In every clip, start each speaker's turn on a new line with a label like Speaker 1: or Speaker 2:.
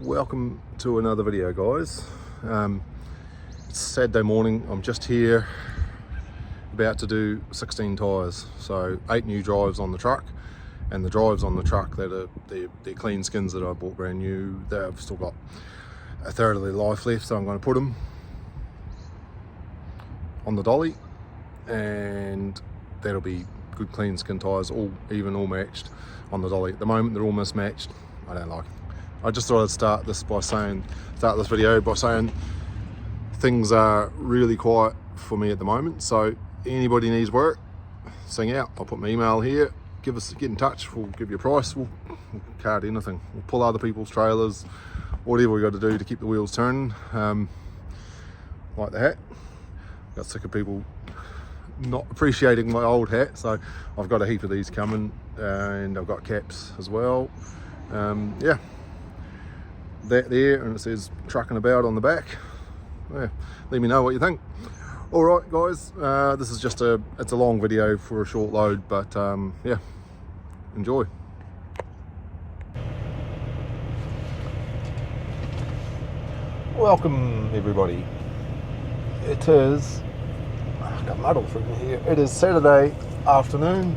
Speaker 1: Welcome to another video, guys. It's Saturday morning. I'm just here about to do 16 tyres, so 8 new drives on the truck, and the drives on the truck that are they're clean skins that I bought brand new. They've still got a third of their life left, so I'm going to put them on the dolly, and that'll be good clean skin tyres, all even, all matched on the dolly. At the moment they're all mismatched. I don't like it. I just thought I'd start this video by saying things are really quiet for me at the moment, so anybody needs work, sing out. I'll put my email here, get in touch, we'll give you a price, we'll card anything, we'll pull other people's trailers, whatever we got to do to keep the wheels turning, like the hat. Got sick of people not appreciating my old hat, so I've got a heap of these coming, and I've got caps as well. Yeah, that there, and it says trucking about on the back. Yeah, let me know what you think. All right, guys, this is just it's a long video for a short load, but yeah, enjoy. Welcome everybody. It is, I've got mud all through me here. It is Saturday afternoon,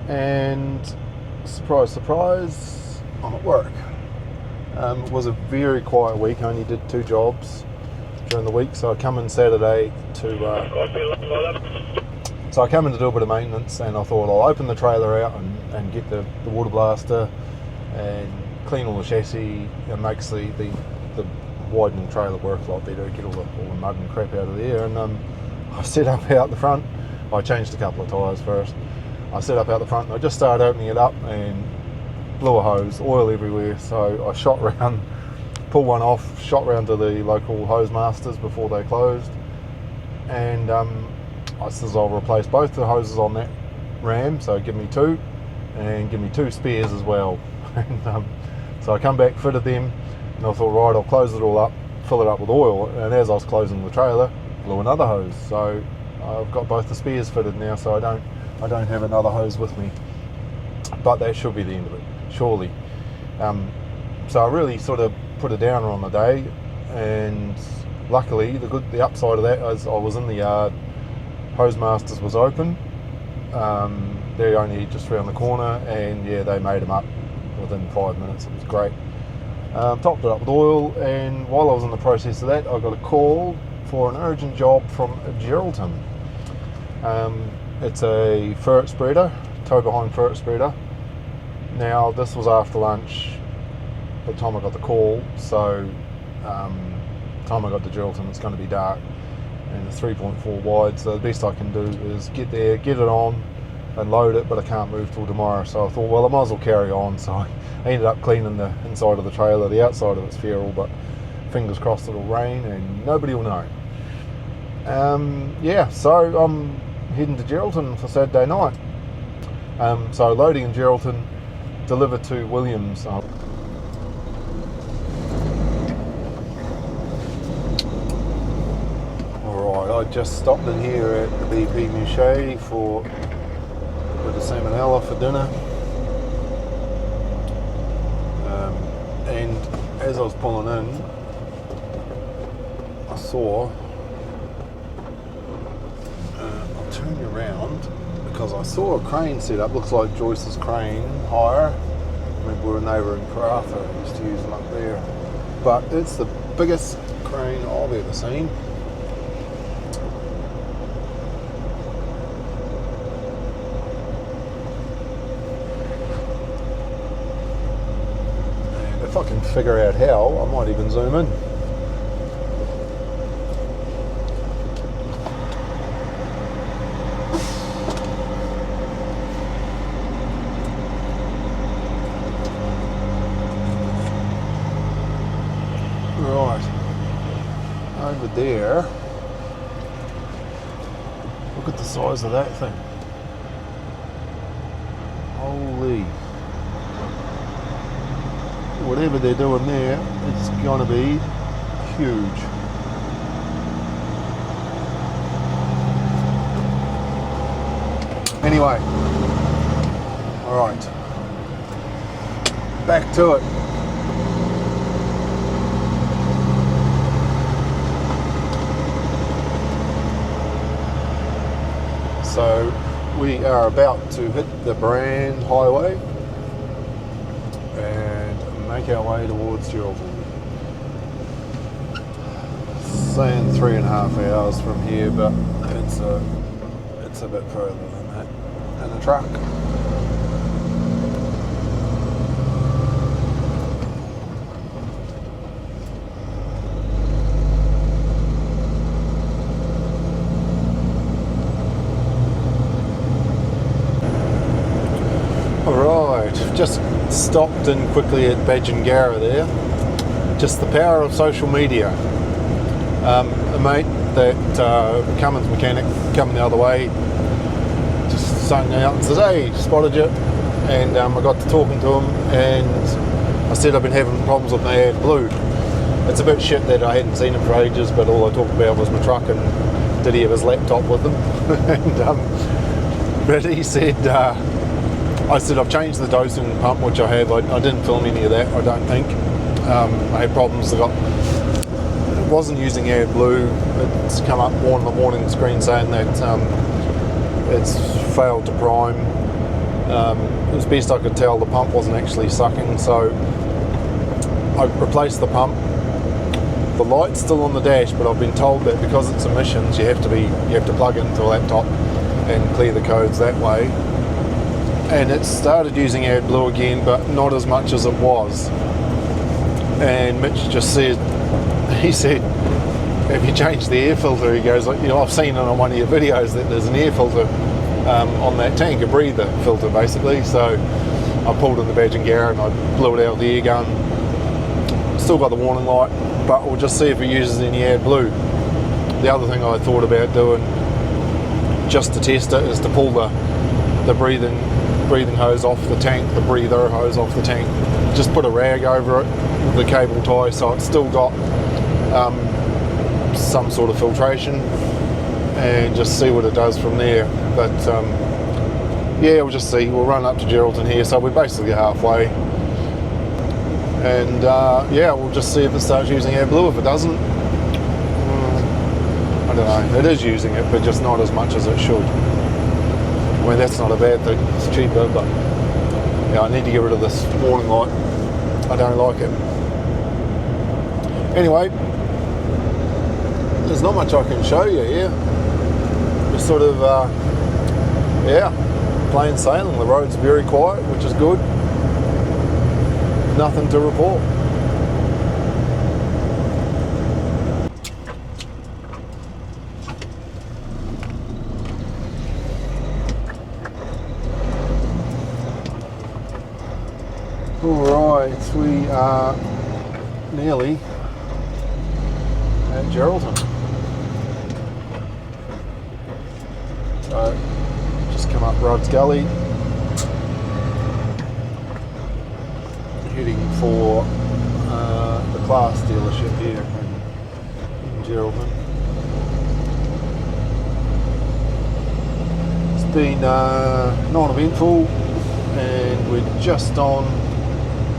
Speaker 1: and surprise, surprise, I'm at work. It was a very quiet week. I only did 2 jobs during the week, so I come in Saturday to do a bit of maintenance, and I thought I'll open the trailer out and get the water blaster and clean all the chassis and makes the widening trailer work a lot better, get all the mud and crap out of there. And I set up out the front. I changed a couple of tyres first. I set up out the front and I just started opening it up and blew a hose, oil everywhere. So I shot round, pulled one off, shot round to the local hose masters before they closed, and I says I'll replace both the hoses on that ram, so give me 2 and give me 2 spares as well. And so I come back, fitted them, and I thought, right, I'll close it all up, fill it up with oil, and as I was closing the trailer, blew another hose. So I've got both the spares fitted now, so I don't have another hose with me, but that should be the end of it, surely. So I really sort of put a downer on the day, and luckily the upside of that is I was in the yard, hose masters was open, they're only just around the corner, and yeah, they made them up within 5 minutes. It was great. Topped it up with oil, and while I was in the process of that, I got a call for an urgent job from Geraldton. It's a ferret spreader, tow behind ferret spreader. Now this was after lunch by the time I got the call, so time I got to Geraldton it's going to be dark, and it's 3.4 wide, so the best I can do is get there, get it on and load it, but I can't move till tomorrow. So I thought, well, I might as well carry on. So I ended up cleaning the inside of the trailer. The outside of it's feral, but fingers crossed it'll rain and nobody will know. Yeah, so I'm heading to Geraldton for Saturday night. So loading in Geraldton, delivered to Williams. Alright, I just stopped in here at the BP Mouche for a bit of salmonella for dinner. And as I was pulling in, I saw, I'll turn you around, because I saw a crane set up, looks like Joyce's crane hire. I remember when they were in Karratha, I used to use them up there. But it's the biggest crane I've ever seen. And if I can figure out how, I might even zoom in. Over there, look at the size of that thing. Holy, whatever they're doing there, it's gonna be huge. Anyway, all right, back to it. So we are about to hit the Brand Highway and make our way towards Geraldton. Saying 3.5 hours from here, but it's a bit further than that in a truck. Alright, just stopped in quickly at Badgingarra there. Just the power of social media. A mate that Cummins mechanic coming the other way just sung out and says, "Hey, spotted you," and I got to talking to him and I said I've been having problems with my AdBlue. It's a bit shit that I hadn't seen him for ages, but all I talked about was my truck and did he have his laptop with him. But he said, I said I've changed the dosing pump, which I have. I didn't film any of that, I don't think. I had problems. It wasn't using AdBlue. It's come up more in the morning screen saying that it's failed to prime. As best I could tell, the pump wasn't actually sucking, so I replaced the pump. The light's still on the dash, but I've been told that because it's emissions, you have to plug it into a laptop and clear the codes that way. And it started using AdBlue again, but not as much as it was. And Mitch just said, he said, "Have you changed the air filter?" He goes, I've seen it on one of your videos that there's an air filter on that tank, a breather filter basically. So I pulled in the Badgingarra and I blew it out with the air gun. Still got the warning light, but we'll just see if it uses any AdBlue. The other thing I thought about doing, just to test it, is to pull the breathing hose off the tank, the breather hose off the tank. Just put a rag over it with the cable tie so it's still got some sort of filtration, and just see what it does from there. But yeah, we'll just see. We'll run up to Geraldton here, so we're basically halfway, and yeah, we'll just see if it starts using AdBlue. If it doesn't, I don't know, it is using it, but just not as much as it should. I mean, that's not a bad thing, it's cheaper, but yeah, I need to get rid of this warning light. I don't like it. Anyway, there's not much I can show you here. Just sort of, yeah, plain sailing. The road's very quiet, which is good. Nothing to report. Alright, we are nearly at Geraldton. So, just come up Rod's Gully, heading for the Class dealership here in Geraldton. It's been non-eventful, and we're just on.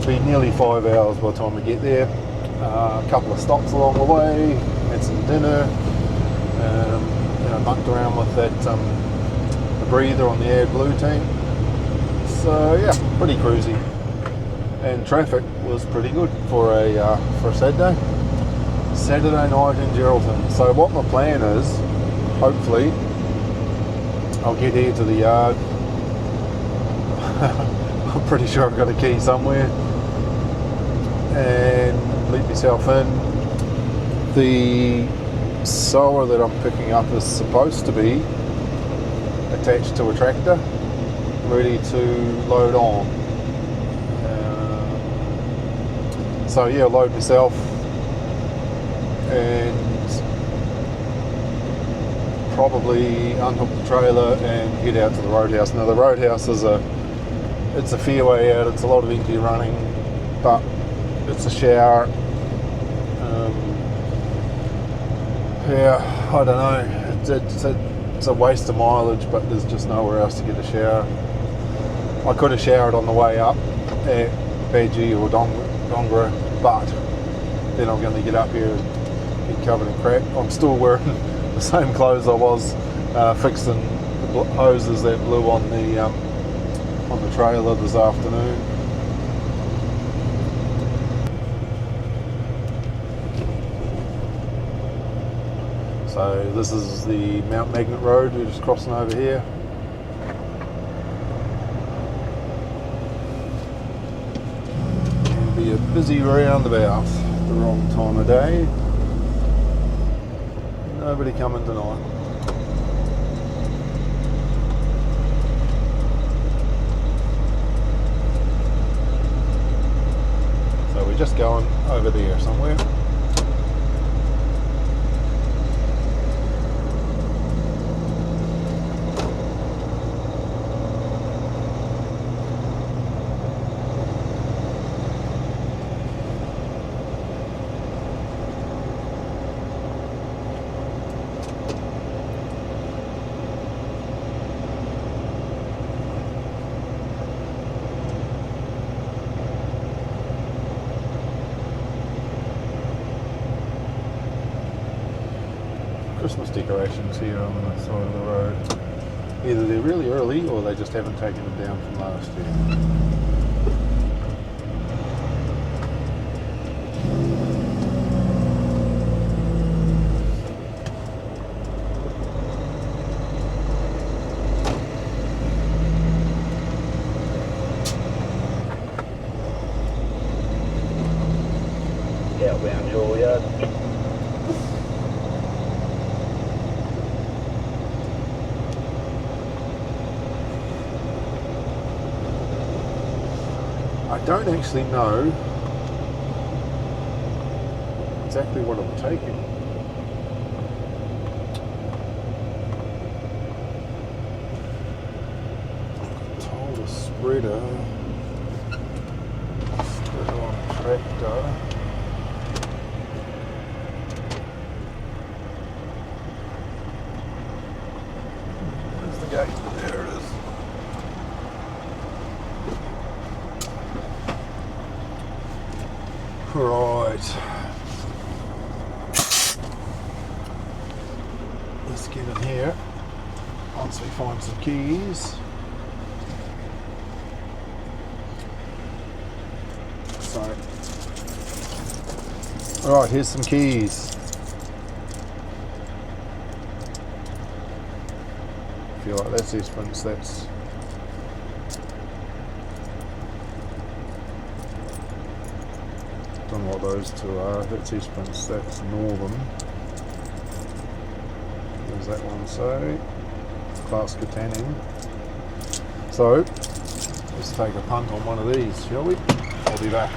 Speaker 1: Been nearly 5 hours by the time we get there. A couple of stops along the way, had some dinner, mucked around with that the breather on the AdBlue tank. So yeah, pretty cruisy, and traffic was pretty good for a Saturday night in Geraldton. So what my plan is, hopefully I'll get here to the yard. I'm pretty sure I've got a key somewhere, and let myself in. The solar that I'm picking up is supposed to be attached to a tractor, ready to load on. So yeah, load myself and probably unhook the trailer and head out to the roadhouse. Now the roadhouse is it's a fair way out. It's a lot of empty running, but it's a shower. Yeah, I don't know. It's a waste of mileage, but there's just nowhere else to get a shower. I could have showered on the way up at Badgie or Dongra, but then I'm going to get up here and get covered in crap. I'm still wearing the same clothes I was fixing the hoses that blew on the trailer this afternoon. So this is the Mount Magnet Road. We're just crossing over here. It'll be a busy roundabout at the wrong time of day. Nobody coming tonight. So we're just going over there somewhere. Christmas decorations here on the side of the road. Either they're really early or they just haven't taken them down from last year. Outbound your yard. I don't actually know exactly what I'm taking. Told a spreader on tractor. Where's the gate? There it is. Right, let's get in here once we find some keys. So, alright, here's some keys. I feel like that's Esperance, that's don't know what those two are. That's Esperance, that's Northern. There's that one, so Class Tanning. So let's take a punt on one of these, shall we? I'll be back.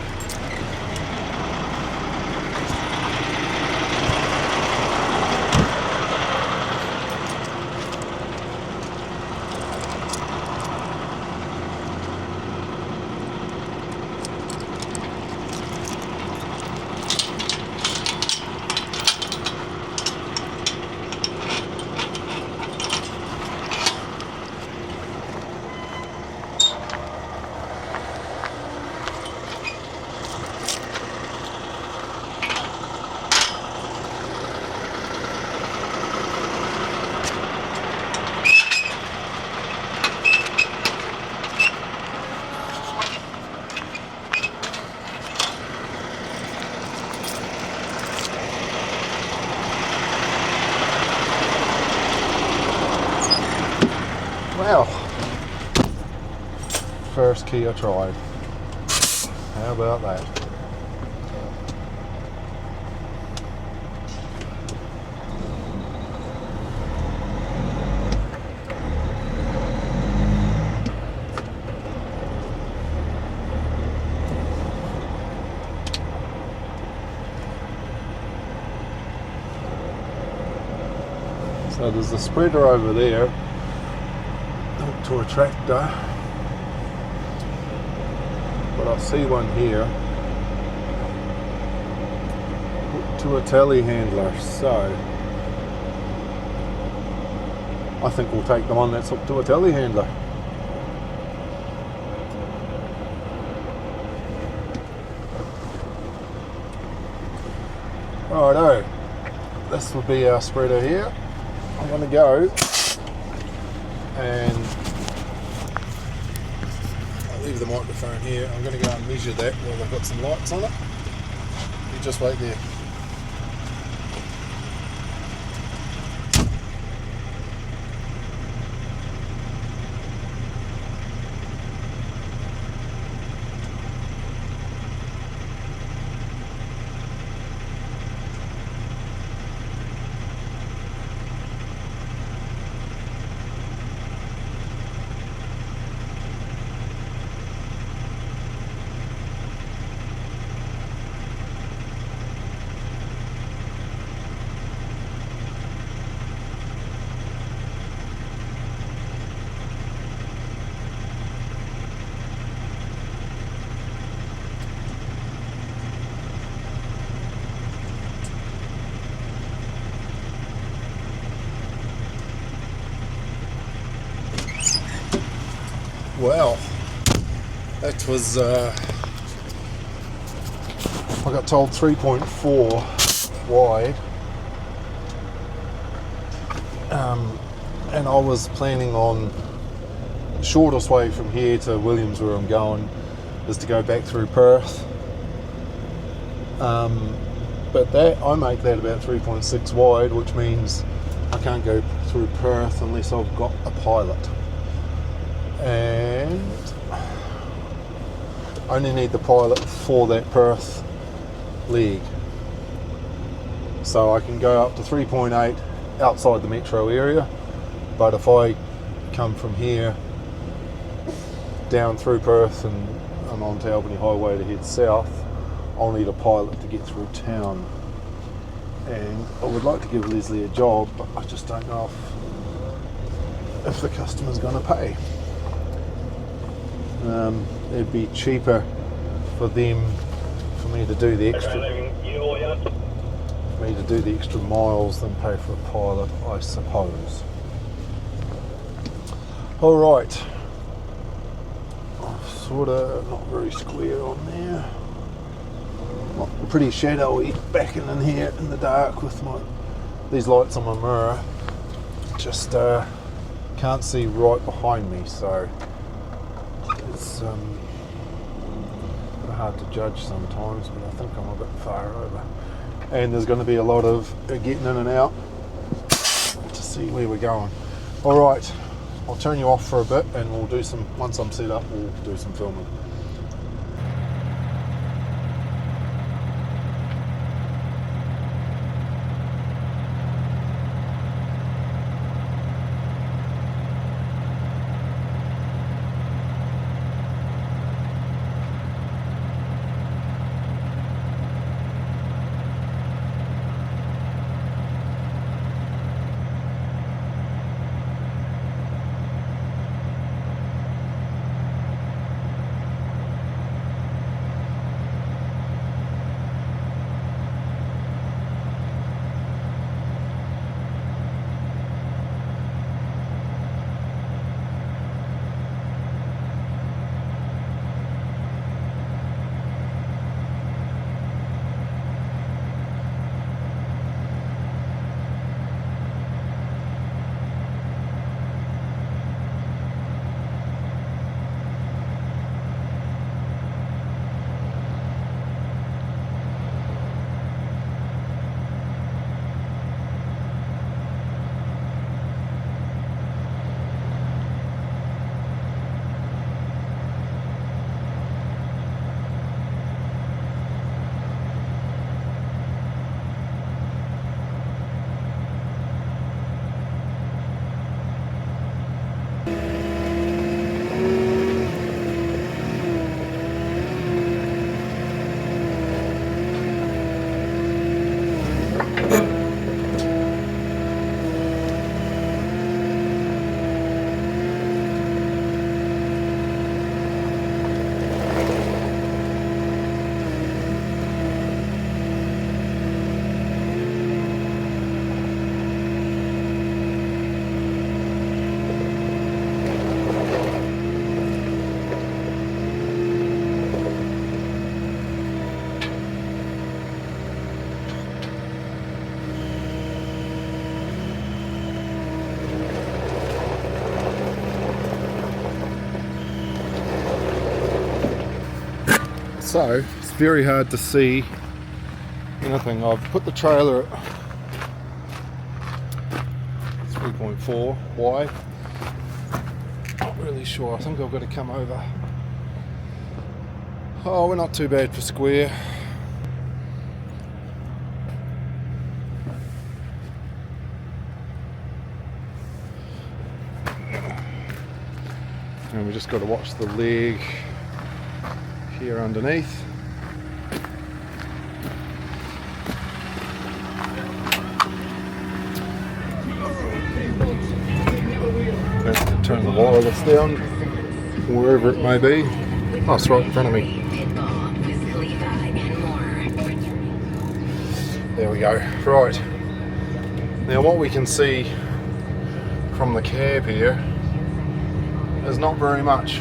Speaker 1: Well, first key I tried. How about that? So there's a spreader over there to a tractor, but I see one here to a telehandler, so I think we'll take the one that's up to a telehandler. Righto, this will be our spreader here. I'm going to go and I'll leave the microphone here. I'm going to go and measure that while I've got some lights on it. You just wait there. Well, that was, I got told 3.4 wide, and I was planning on the shortest way from here to Williams, where I'm going, is to go back through Perth. But that I make that about 3.6 wide, which means I can't go through Perth unless I've got a pilot. And I only need the pilot for that Perth leg, so I can go up to 3.8 outside the metro area. But if I come from here down through Perth and onto Albany Highway to head south, I'll need a pilot to get through town. And I would like to give Leslie a job, but I just don't know if the customer's going to pay. It'd be cheaper for me to do the extra miles than pay for a pilot, I suppose. All right, sort of not very square on there. Pretty shadowy backing in here in the dark with these lights on my mirror. Just can't see right behind me, so it's hard to judge sometimes, but I think I'm a bit far over. And there's going to be a lot of getting in and out to see where we're going. All right, I'll turn you off for a bit, and we'll do some. Once I'm set up, we'll do some filming. So it's very hard to see anything. I've put the trailer at 3.4 wide. Not really sure. I think I've got to come over. Oh, we're not too bad for square. And we just got to watch the leg here underneath. Turn the wireless down, wherever it may be. Oh, it's right in front of me. There we go. Right. Now what we can see from the cab here is not very much.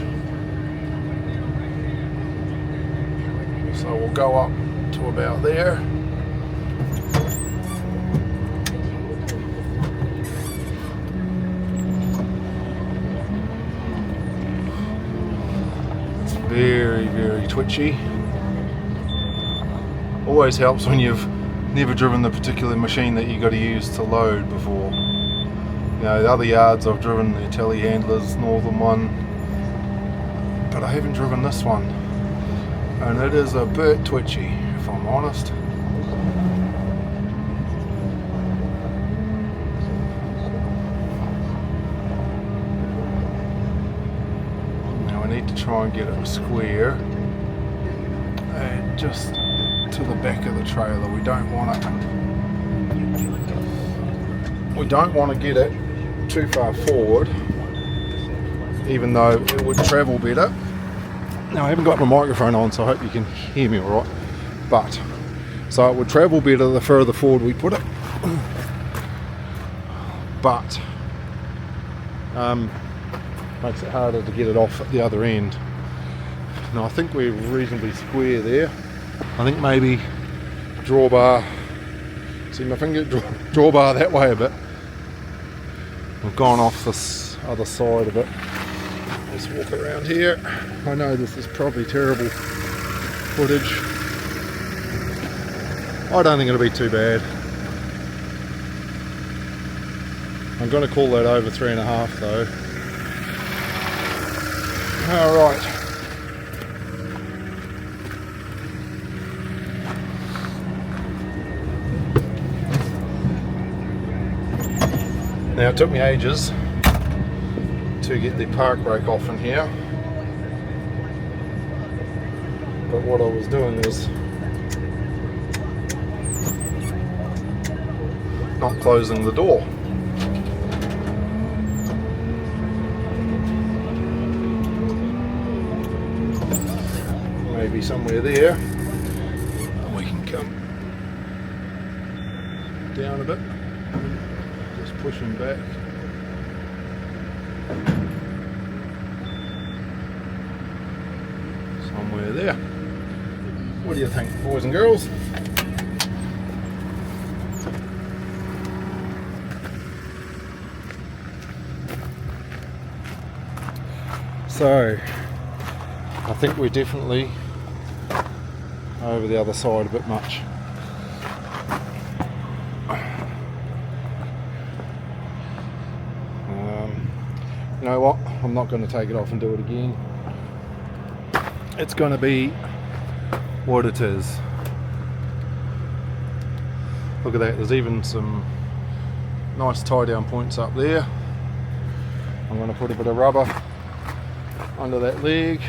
Speaker 1: So we'll go up to about there. It's very, very twitchy. Always helps when you've never driven the particular machine that you got to use to load before. You know, the other yards I've driven the telehandlers, Northern one, but I haven't driven this one, and it is a bit twitchy, if I'm honest. Now I need to try and get it square and just to the back of the trailer. We don't want to get it too far forward, even though it would travel better. Now I haven't got my microphone on, so I hope you can hear me all right. But so it would travel better the further forward we put it. But makes it harder to get it off at the other end. Now I think we're reasonably square there. I think maybe drawbar. See my finger, drawbar that way a bit. We've gone off this other side a bit. Let's walk around here. I know this is probably terrible footage. I don't think it'll be too bad. I'm going to call that over 3.5 though. Alright. Now it took me ages to get the park brake off in here, but what I was doing was not closing the door. Maybe somewhere there, and we can come down a bit. Pushing back. Somewhere there. What do you think, boys and girls? So, I think we're definitely over the other side a bit much. You know what, I'm not going to take it off and do it again. It's going to be what it is. Look at that, there's even some nice tie down points up there. I'm going to put a bit of rubber under that leg.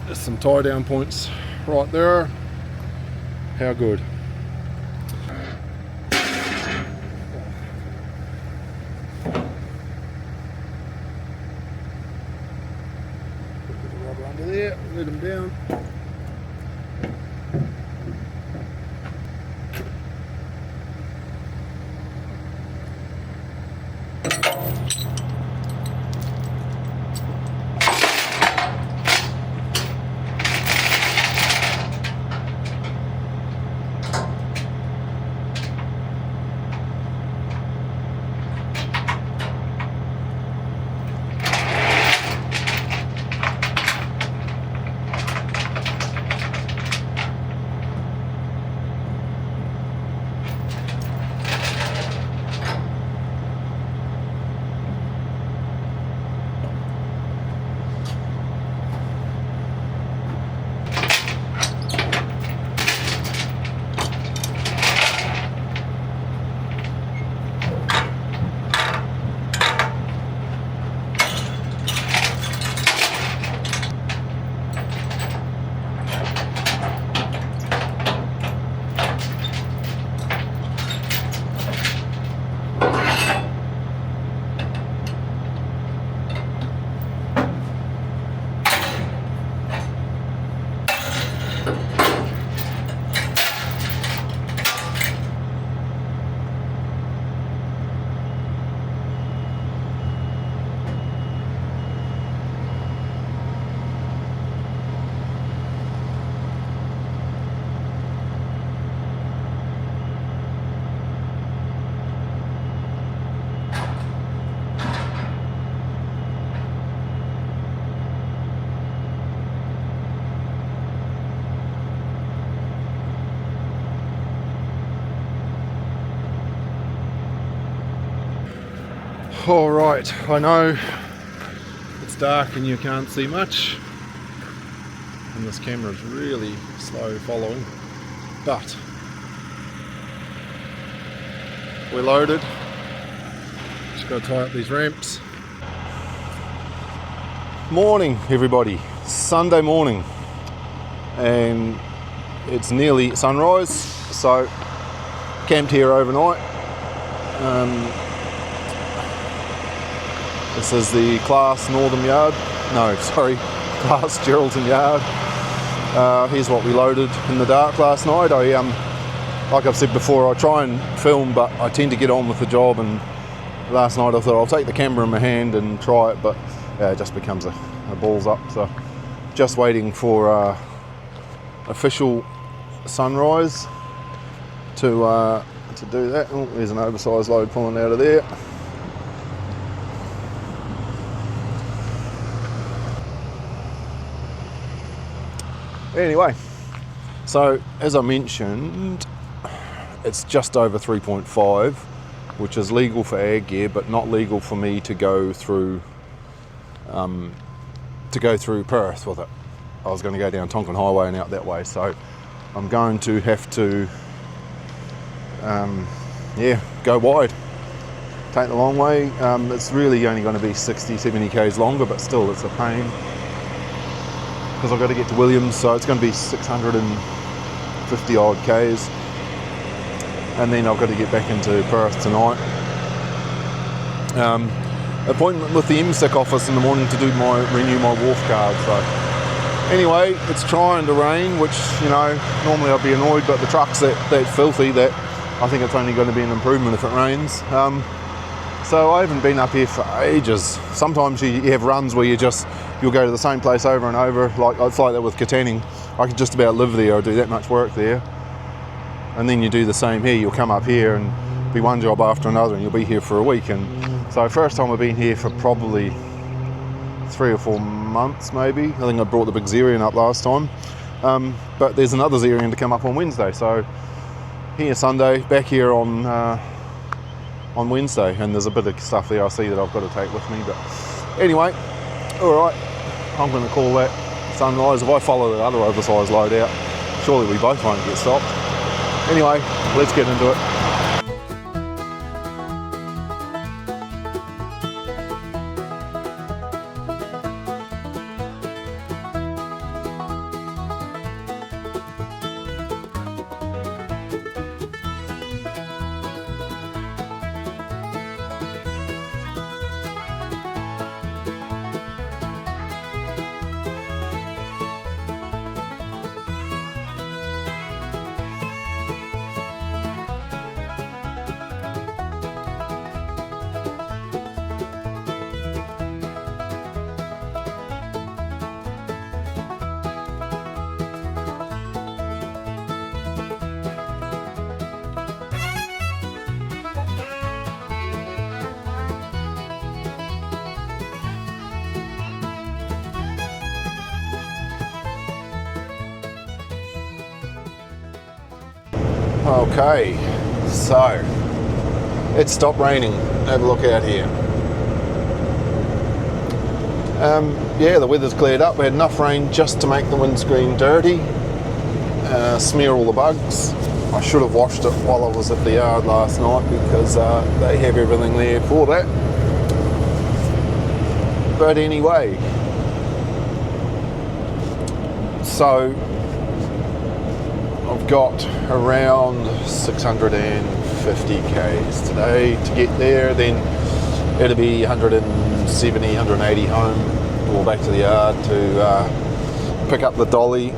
Speaker 1: There's some tie down points right there. How good. Under there, let them down. All right, I know it's dark and you can't see much, and this camera is really slow following, but we're loaded. Just got to tie up these ramps. Morning, everybody. Sunday morning, and it's nearly sunrise, so camped here overnight. This is the Class Northern Yard. No, sorry, Class Geraldton Yard. Here's what we loaded in the dark last night. Like I've said before, I try and film, but I tend to get on with the job, and last night I thought I'll take the camera in my hand and try it, but it just becomes a balls up. So just waiting for official sunrise to do that. Oh, there's an oversized load pulling out of there. Anyway, so as I mentioned, it's just over 3.5, which is legal for ag gear, but not legal for me to go through Perth with it. I was going to go down Tonkin Highway and out that way, so I'm going to have to go wide, take the long way. It's really only going to be 60-70 k's longer, but still it's a pain because I've got to get to Williams, so it's going to be 650 odd k's, and then I've got to get back into Perth tonight. Appointment with the MSIC office in the morning to renew my wharf card. So anyway, it's trying to rain, which, you know, normally I'd be annoyed, but the truck's that filthy that I think it's only going to be an improvement if it rains. So I haven't been up here for ages. Sometimes you have runs where you'll go to the same place over and over. Like it's like that with Katanning. I could just about live there or do that much work there. And then you do the same here. You'll come up here and be one job after another, and you'll be here for a week. And so first time I've been here for probably 3 or 4 months maybe. I think I brought the big Xerion up last time. But there's another Xerion to come up on Wednesday. So here Sunday, back here on Wednesday, and there's a bit of stuff there I see that I've got to take with me. But anyway, all right, I'm going to call that sunrise. If I follow the other oversized load out, surely we both won't get stopped. Anyway, let's get into it. Okay, so it stopped raining. Have a look out here. Yeah, the weather's cleared up. We had enough rain just to make the windscreen dirty, smear all the bugs. I should have washed it while I was at the yard last night because they have everything there for that. But anyway, so I've got around 650 k's today to get there, then it'll be 170, 180 home, or back to the yard to pick up the dolly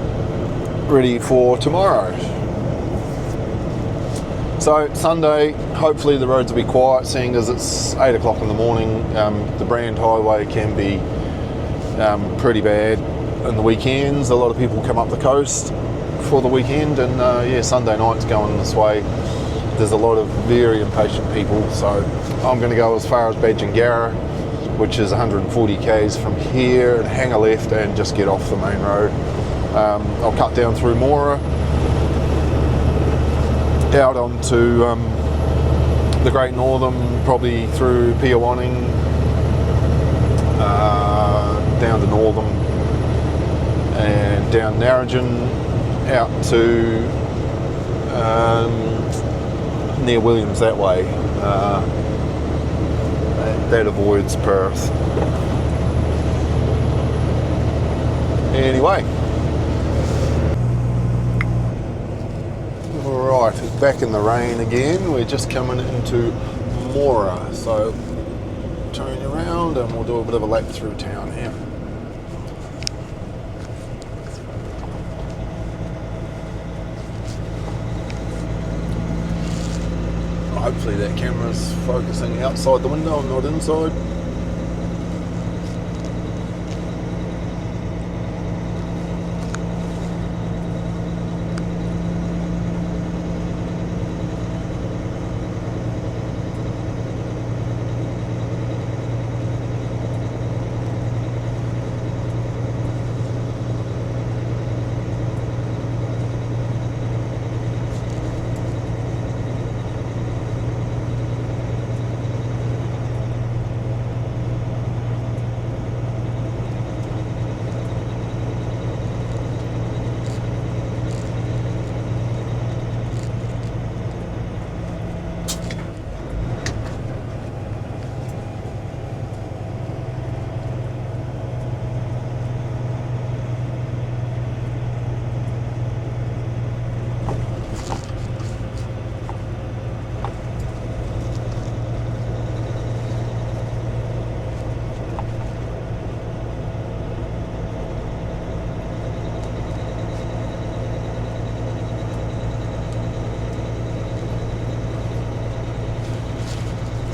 Speaker 1: ready for tomorrow. So Sunday, hopefully the roads will be quiet, seeing as it's 8 o'clock in the morning. The Brand Highway can be pretty bad in the weekends. A lot of people come up the coast for the weekend, and yeah, Sunday night's going this way. There's a lot of very impatient people, so I'm going to go as far as Badgingarra, which is 140 k's from here, and hang a left and just get off the main road. I'll cut down through Mora, out onto the Great Northern, probably through Piawanning, down to Northern, and down Narrogin out to near Williams that way. That avoids Perth. Anyway, alright, back in the rain again. We're just coming into Mora, so turn around and we'll do a bit of a lap through town here. Hopefully that camera's focusing outside the window and not inside.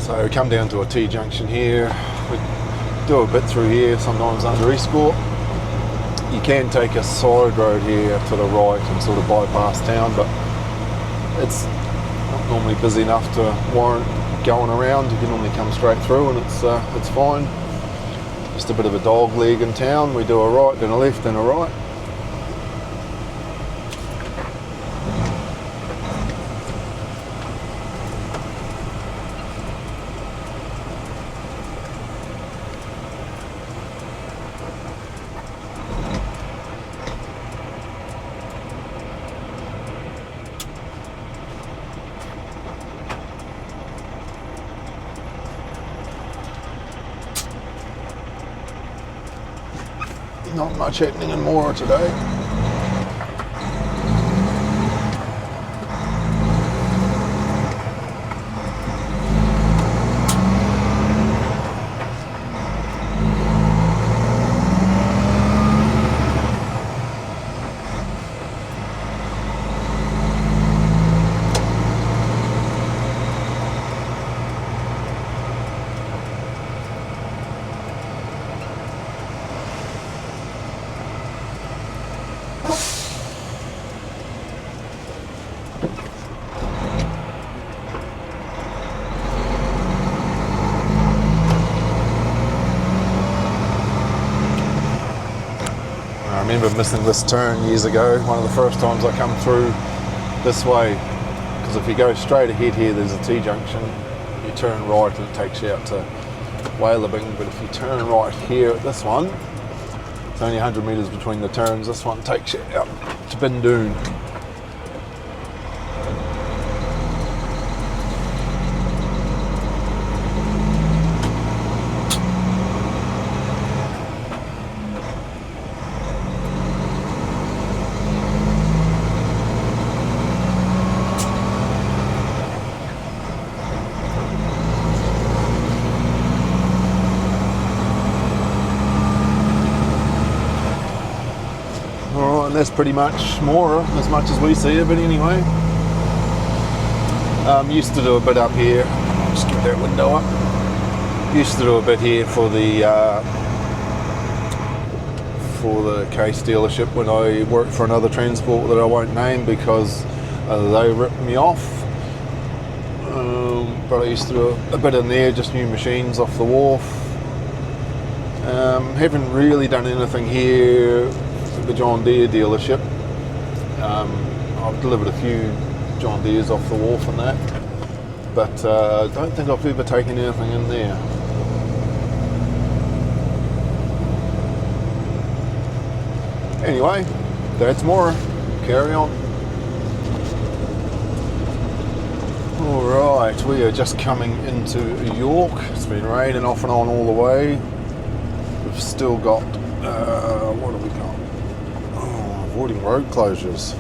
Speaker 1: So come down to a T-junction here, we do a bit through here, sometimes under Escort. You can take a side road here to the right and sort of bypass town, but it's not normally busy enough to warrant going around. You can normally come straight through and it's fine. Just a bit of a dog leg in town. We do a right, then a left, then a right. Not much happening in Mora today. I remember missing this turn years ago, one of the first times I come through this way, because if you go straight ahead here there's a T-junction, you turn right and it takes you out to Whalabing, but if you turn right here at this one, it's only 100 metres between the turns, this one takes you out to Bindoon. And that's pretty much Mora, as much as we see it, but anyway. Used to do a bit up here, just get that window up. Used to do a bit here for the case dealership when I worked for another transport that I won't name because they ripped me off. But I used to do a bit in there, just new machines off the wharf. Haven't really done anything here for the John Deere dealership. I've delivered a few John Deeres off the wharf and that. but I don't think I've ever taken anything in there. Anyway, that's more. Carry on. Alright, we are just coming into York. It's been raining off and on all the way. We've still got, what have we got? Oh, avoiding road closures.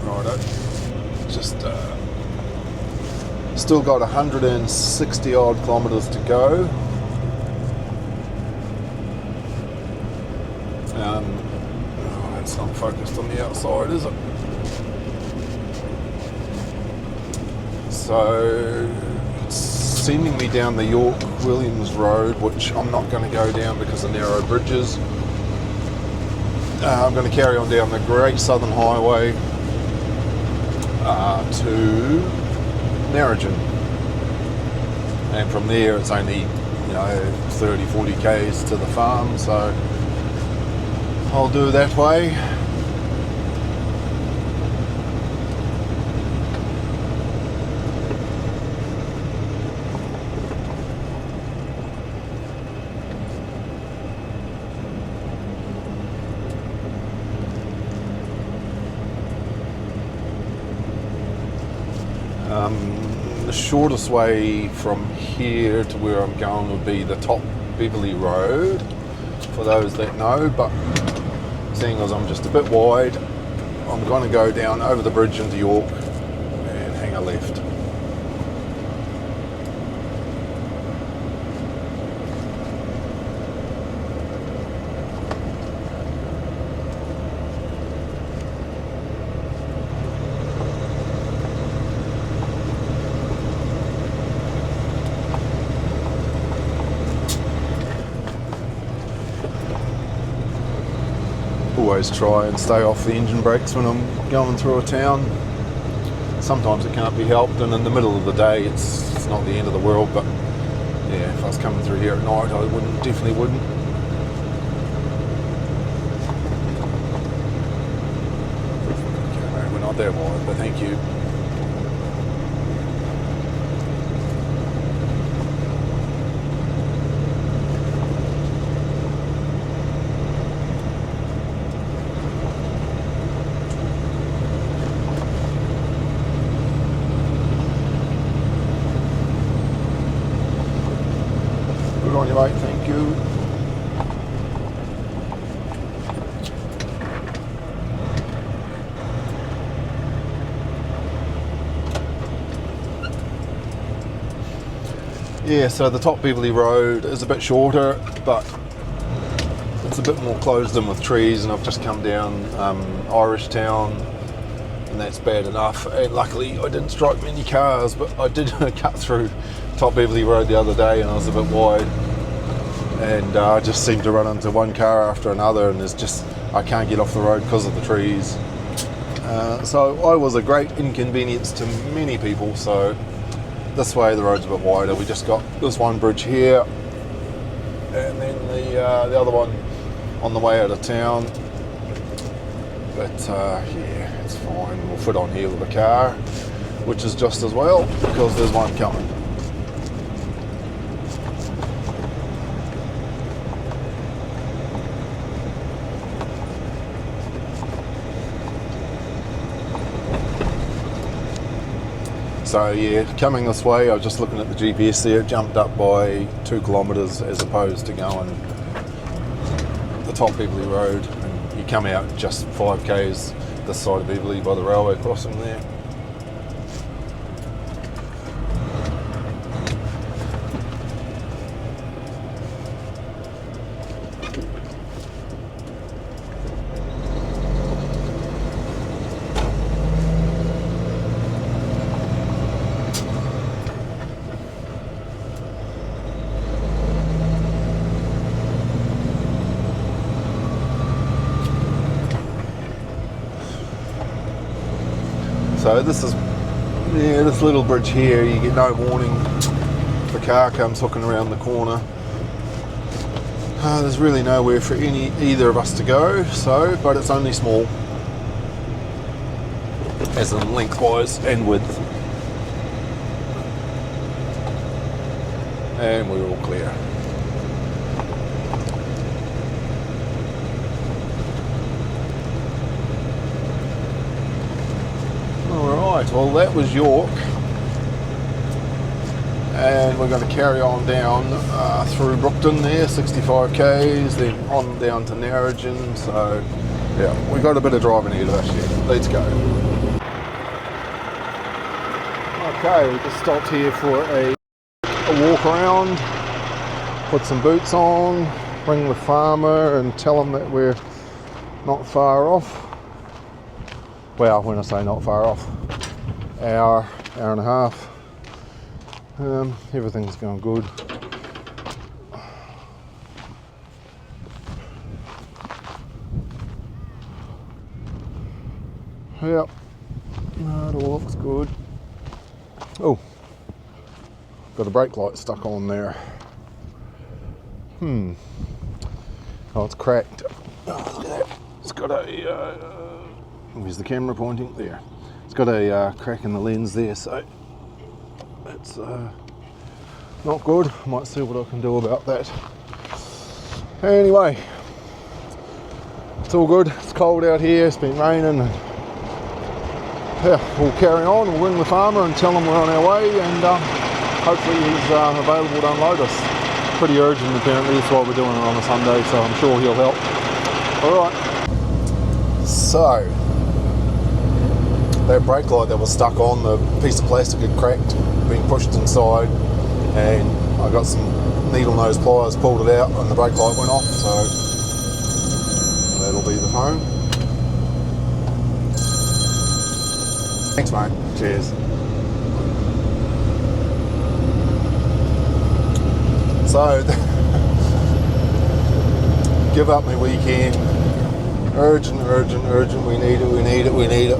Speaker 1: Righto. Just, still got 160 odd kilometres to go. It's not focused on the outside, is it? So it's sending me down the York-Williams Road, which I'm not going to go down because of narrow bridges. I'm going to carry on down the Great Southern Highway to Narrogin. And from there it's only 30-40 k's to the farm, so I'll do it that way. The shortest way from here to where I'm going would be the top Beverley Road, for those that know, but seeing as I'm just a bit wide, I'm going to go down over the bridge into York and hang a left. Always try and stay off the engine brakes when I'm going through a town. Sometimes it can't be helped, and in the middle of the day it's not the end of the world, but yeah, if I was coming through here at night I definitely wouldn't. Okay, we're not that wide, but thank you. On your right, thank you. Yeah, so the top Beverley Road is a bit shorter, but it's a bit more closed in with trees, and I've just come down Irish Town, and that's bad enough. And luckily I didn't strike many cars, but I did cut through top Beverley Road the other day and I was a bit wide, and I just seemed to run into one car after another, and I can't get off the road because of the trees. So I was a great inconvenience to many people. So this way the road's a bit wider. We just got this one bridge here, and then the other one on the way out of town. But yeah, it's fine. We'll fit on here with a car, which is just as well because there's one coming. So yeah, coming this way, I was just looking at the GPS there, it jumped up by 2 kilometres as opposed to going the top Beverley Road. And you come out just 5 k's this side of Beverley by the railway crossing there. So this is, yeah, this little bridge here, you get no warning. The car comes hooking around the corner. There's really nowhere for either of us to go, but it's only small. as in lengthwise and width. And we're all clear. Alright, well that was York. And we're going to carry on down through Brookton there, 65 k's, then on down to Narrogin. So yeah, we got a bit of driving ahead of us yet. Let's go. Okay, we just stopped here for a walk around, put some boots on, ring the farmer and tell him that we're not far off. Well, when I say not far off, hour and a half. Everything's going good. Yep, no, it all looks good. Oh, got a brake light stuck on there. Oh, it's cracked. Oh, look at that. It's got a, where's the camera pointing? There. It's got a crack in the lens there, so it's not good. Might see what I can do about that. Anyway, it's all good. It's cold out here. It's been raining. And yeah, we'll carry on. We'll ring the farmer and tell him we're on our way, and hopefully he's available to unload us. Pretty urgent apparently. That's why we're doing it on a Sunday, so I'm sure he'll help. All right. So that brake light that was stuck on, the piece of plastic had cracked, being pushed inside, and I got some needle nose pliers, pulled it out, and the brake light went off, so that'll be the phone. Thanks mate, cheers. So, give up my weekend, urgent, we need it.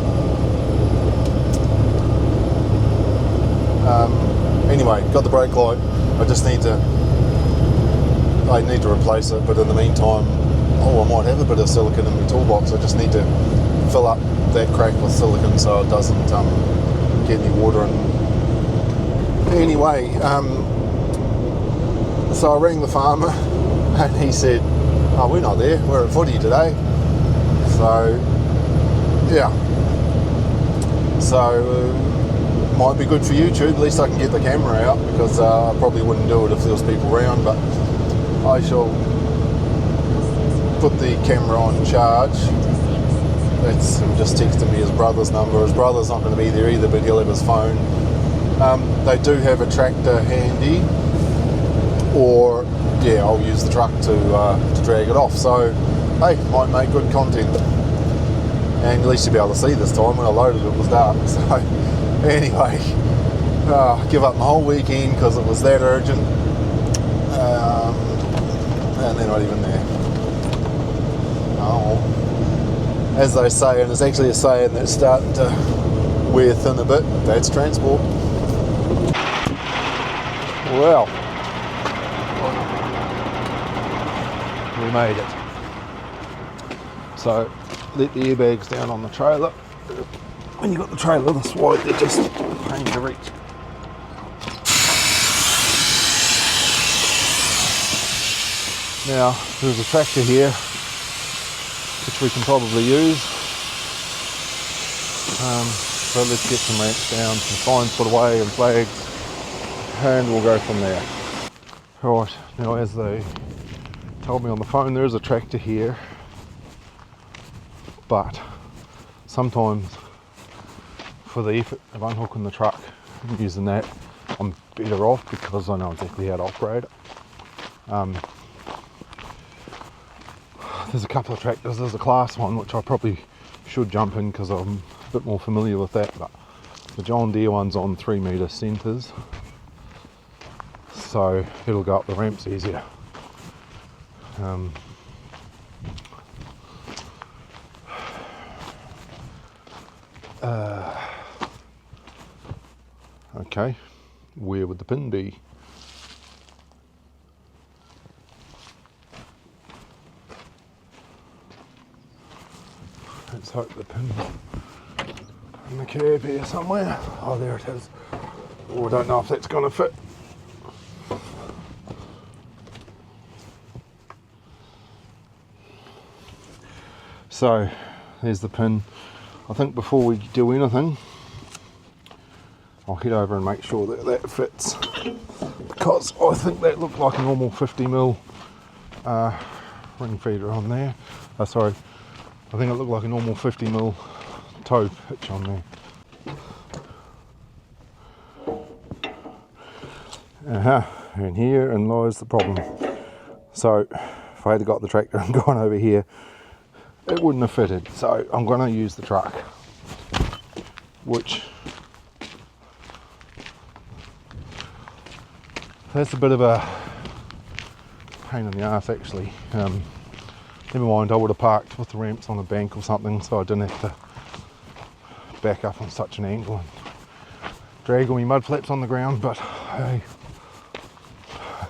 Speaker 1: Anyway, got the brake light. I need to replace it, but in the meantime, I might have a bit of silicone in my toolbox. I just need to fill up that crack with silicone so it doesn't get any water in. Anyway, so I rang the farmer and he said, oh, we're not there, we're at footy today. So, yeah. So, might be good for YouTube, at least I can get the camera out, because I probably wouldn't do it if there was people around, but I shall put the camera on charge. That's him just texting me his brother's number. His brother's not going to be there either, but he'll have his phone. They do have a tractor handy, or yeah, I'll use the truck to drag it off. So hey, might make good content, and at least you'll be able to see this time. When I loaded it was dark. So anyway, give up my whole weekend because it was that urgent, and they're not even there. Oh, as they say, and it's actually a saying that's starting to wear thin a bit, that's transport. Well, we made it. So, let the airbags down on the trailer. When you've got the trailer this wide, they're just a pain to reach. Now, there's a tractor here, which we can probably use. So let's get some ramps down, some signs put away and flags, and we'll go from there. Right, now as they told me on the phone, there is a tractor here, but sometimes for the effort of unhooking the truck and using that, I'm better off because I know exactly how to operate it. There's a couple of tractors. There's a class one which I probably should jump in because I'm a bit more familiar with that, but the John Deere one's on 3 metre centres, so it'll go up the ramps easier. Okay, where would the pin be? Let's hope the pin in the curb here somewhere. Oh, there it is. Oh, I don't know if that's going to fit. So there's the pin. I think before we do anything, I'll head over and make sure that that fits, because I think that looked like a normal 50mm ring feeder on there. Oh, sorry, I think it looked like a normal 50mm toe pitch on there. And herein lies the problem. So if I had got the tractor and gone over here, it wouldn't have fitted. So I'm going to use the truck, which that's a bit of a pain in the arse actually. Never mind, I would have parked with the ramps on a bank or something, so I didn't have to back up on such an angle and drag all my mud flaps on the ground, but hey,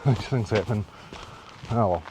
Speaker 1: these things happen. Oh well.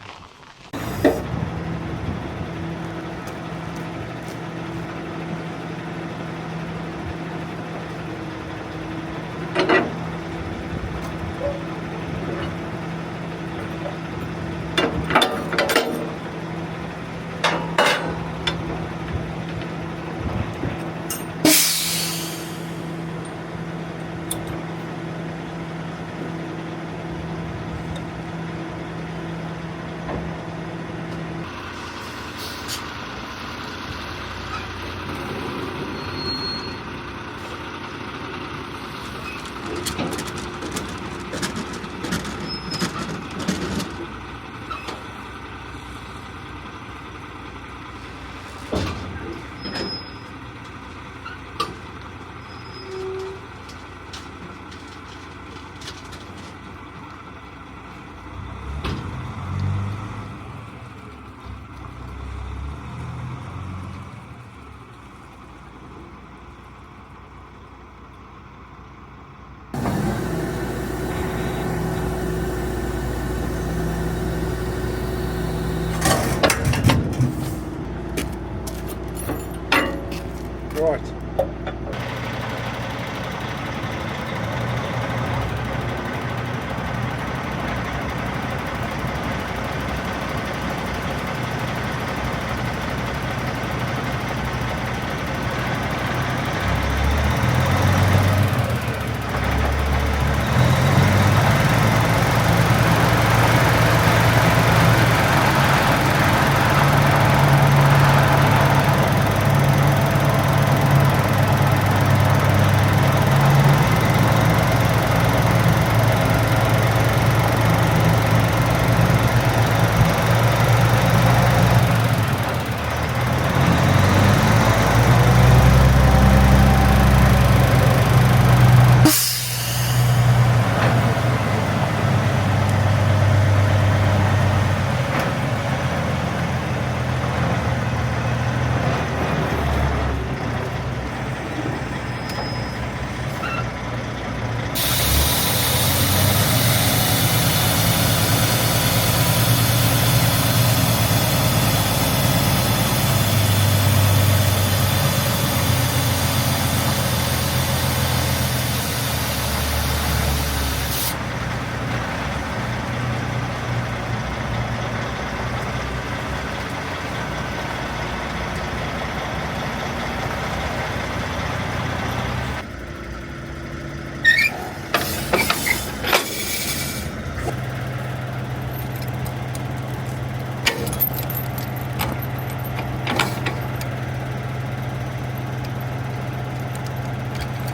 Speaker 1: Right.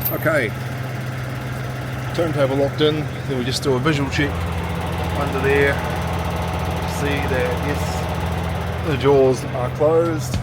Speaker 1: Okay, turntable locked in, then we just do a visual check under there to see that yes, the jaws are closed.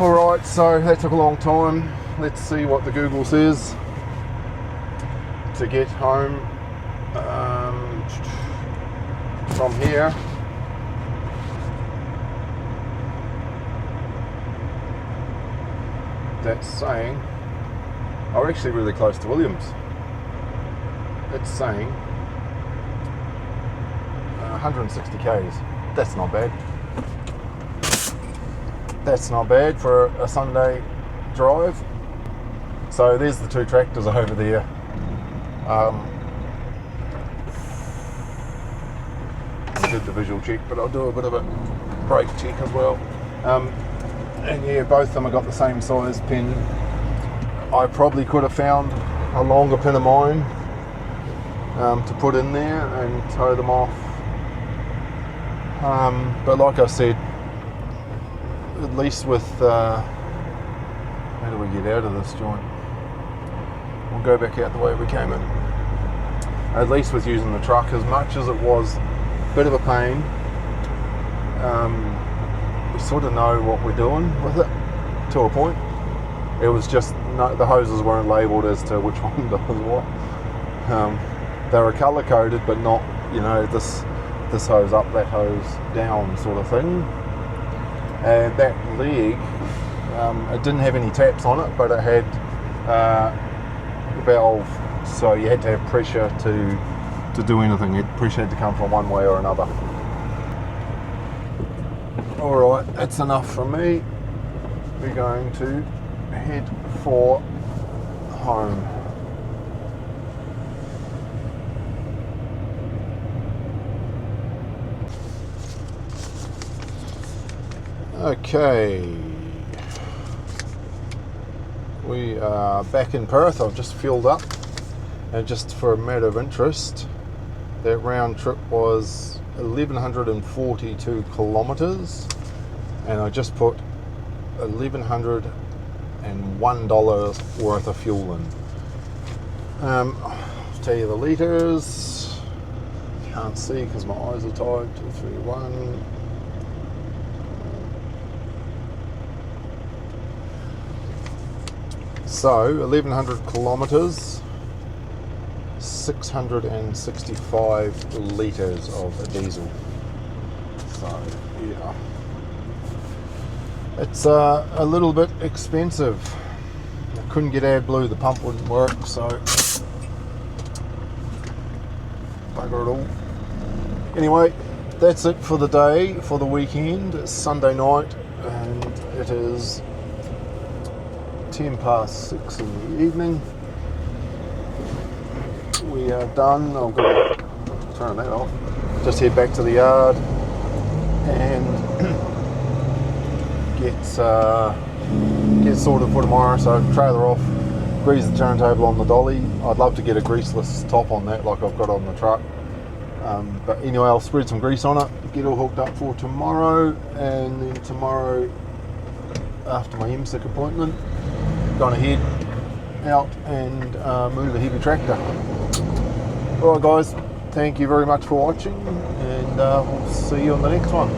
Speaker 1: Alright, so that took a long time. Let's see what the Google says to get home from here. That's saying, we're actually really close to Williams. It's saying 160 k's. That's not bad. That's not bad for a Sunday drive. So there's the two tractors over there. I did the visual check, but I'll do a bit of a brake check as well. And yeah, both of them have got the same size pin. I probably could have found a longer pin of mine to put in there and tow them off. But like I said, at least with how do we get out of this joint? We'll go back out the way we came in. At least with using the truck, as much as it was a bit of a pain, we sort of know what we're doing with it to a point. It was just the hoses weren't labelled as to which one does what. They were colour coded, but not, you know, this hose up, that hose down sort of thing. And that leg, it didn't have any taps on it, but it had a valve, so you had to have pressure to do anything. Pressure had to come from one way or another. Alright, that's enough from me. We're going to head for home. Okay, we are back in Perth. I've just filled up, and just for a matter of interest, that round trip was 1,142 kilometres, and I just put $1,101 worth of fuel in. I'll tell you the litres. Can't see because my eyes are tired. 2, 3, 1. So 1,100 kilometres, 665 litres of diesel. So yeah, it's a little bit expensive. I couldn't get AdBlue, the pump wouldn't work, so bugger it all. Anyway, that's it for the day, for the weekend. It's Sunday night, and it is 6:10 in the evening. We are done. I've got to turn that off. Just head back to the yard and get sorted for tomorrow. So trailer off, grease the turntable on the dolly. I'd love to get a greaseless top on that like I've got on the truck. But anyway, I'll spread some grease on it, get all hooked up for tomorrow, and then tomorrow after my MSIC appointment, going to head out and move a heavy tractor. Alright guys, thank you very much for watching, and we'll see you on the next one.